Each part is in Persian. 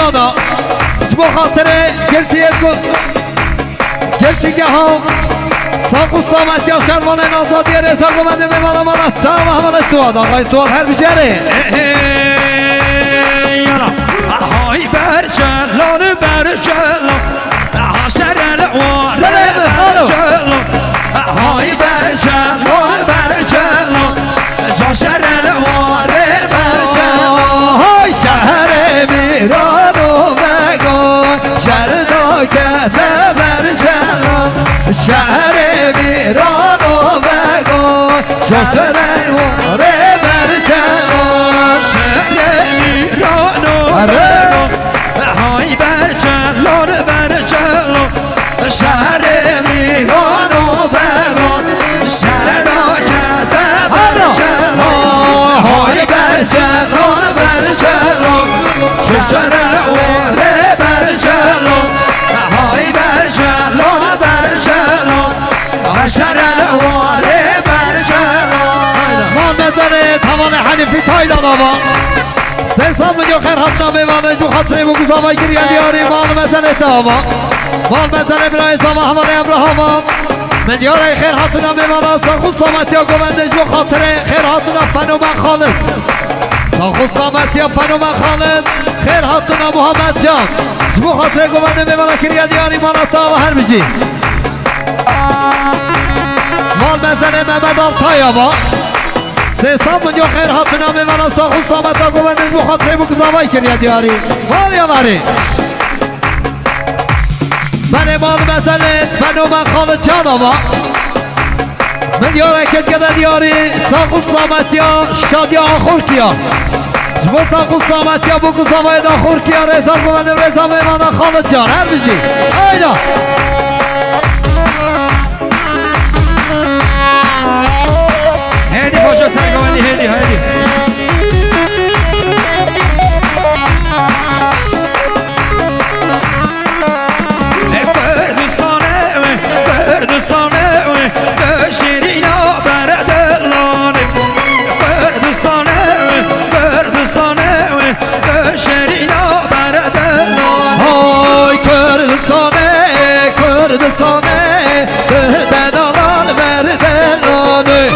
میوانا با خاطر گلتیگه ها ساق استامت یا شروان نازادی رزا گمنده میوانا مانا تا و همان سواد آقای سواد هر بشاره های برجلان برجلان حشر الوان برجلان های برجلان برجلان جاشر الوان برجلان های شهر میران و مگان شهر داکت برجلان شهر میران و مگان جاشر الوان برجلان شهر میران و مگان های برجلان برجلان شهر میران و مگان شهر داکت برجلان های برجلان برجلان شجر الوان برجلان های برجلان برجلان حشر الوان برجلان ما نظر توان حنیفی تایلان آبا 300 میلیون خیر حتنا میوانه جو خاطره بگوز آبای گریه دیاری مال مزن اتهاما مال مزن ابراهی ساما حمال ابراهاما ملیار خیر حتنا میوانه ساخوز سامتی ها گونده جو خاطره خیر حتنا فنومن خالد ساخوز سامتی ها فنومن خالد خیر حتنا محمد جان جو خاطره گونده میوانه گریه دیاری مال تا و هر بجی مال مزن محمد آلتای آبا 300 میلیون خیر حتنا میوانم ساخوز سامتا گوندش بخاطره بگوز آبای کریه دیاری مالی آوری من مال مسئله فنومن خالد جان آبا ملیار اکت گده دیاری ساخوز سامتیا شادیا آخور کیا جبو ساخوز سامتیا بگوز آبای آخور کیا رزا گونده رزا میوانم خالد جان هر بشی اینا هدی پاشا سرگاوندی هدی کردستانه شیرینا بردلانه کردستانه شیرینا بردلانه های کردستانه دنالان بردلانه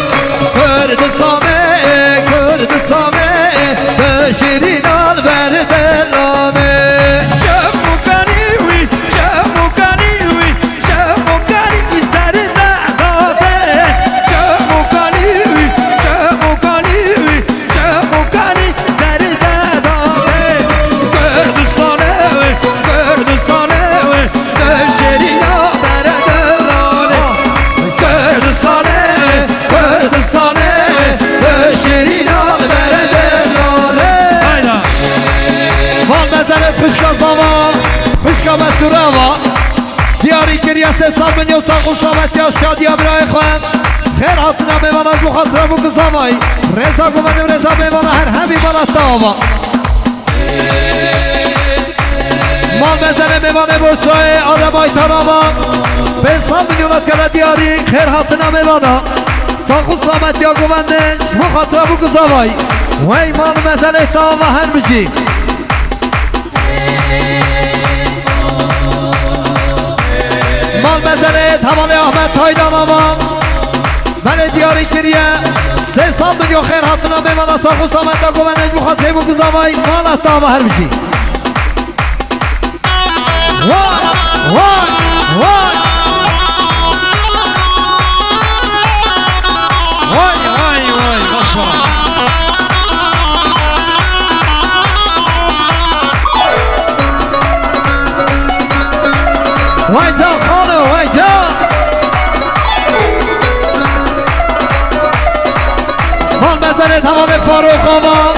کردستانه شیرینان بردلانه جمو کنیوی سر داده جمو کنی سر داده کردستانه شیرینا بردلانه کردستانه شیرینا بردلانه مال نظرت خوشکا زاوا خوشکا مستوراوا دیاری کریه 300 میلیون ساخوز سامتی ها شادی ابرای خواهد خیر حتنا میوانا جو خاطره بگوز آبای رزا گوندم رزا میوانا هر همی بالات آبا مال مزنه میوانه برسای آدم های تراما 500 میلیونات کده دیاری خیر حتنا میوانا ساخوز سامتی ها گونده جو خاطره بگوز آبای وی مال مزنه تا و هر بشی مال مزنه تمام احمد تایدان آبا من دیاری کریه 300 میلیون خیر حتنا میوانا ساخوز سامتی ها گونده جو خاطره بگوز آبای مال تا و هر بشی وای ماشاءالله وای جان خانم وای جان مال مزنه تمام فاروق آبا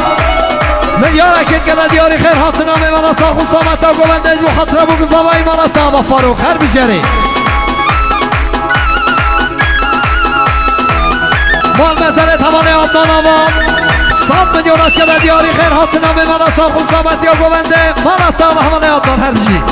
ملیار اکید گده دیاری خیر حتنا میوانا ساخوز سامتا گوندش بخاطره بگوز آبا ایمانا تا با فاروق هر بجری مال مزنه تمام آبدان آبا 100 میلیونات گده دیاری خیر حتنا میوانا ساخوز سامتا گونده مانا تا با همان آبدان هر بجری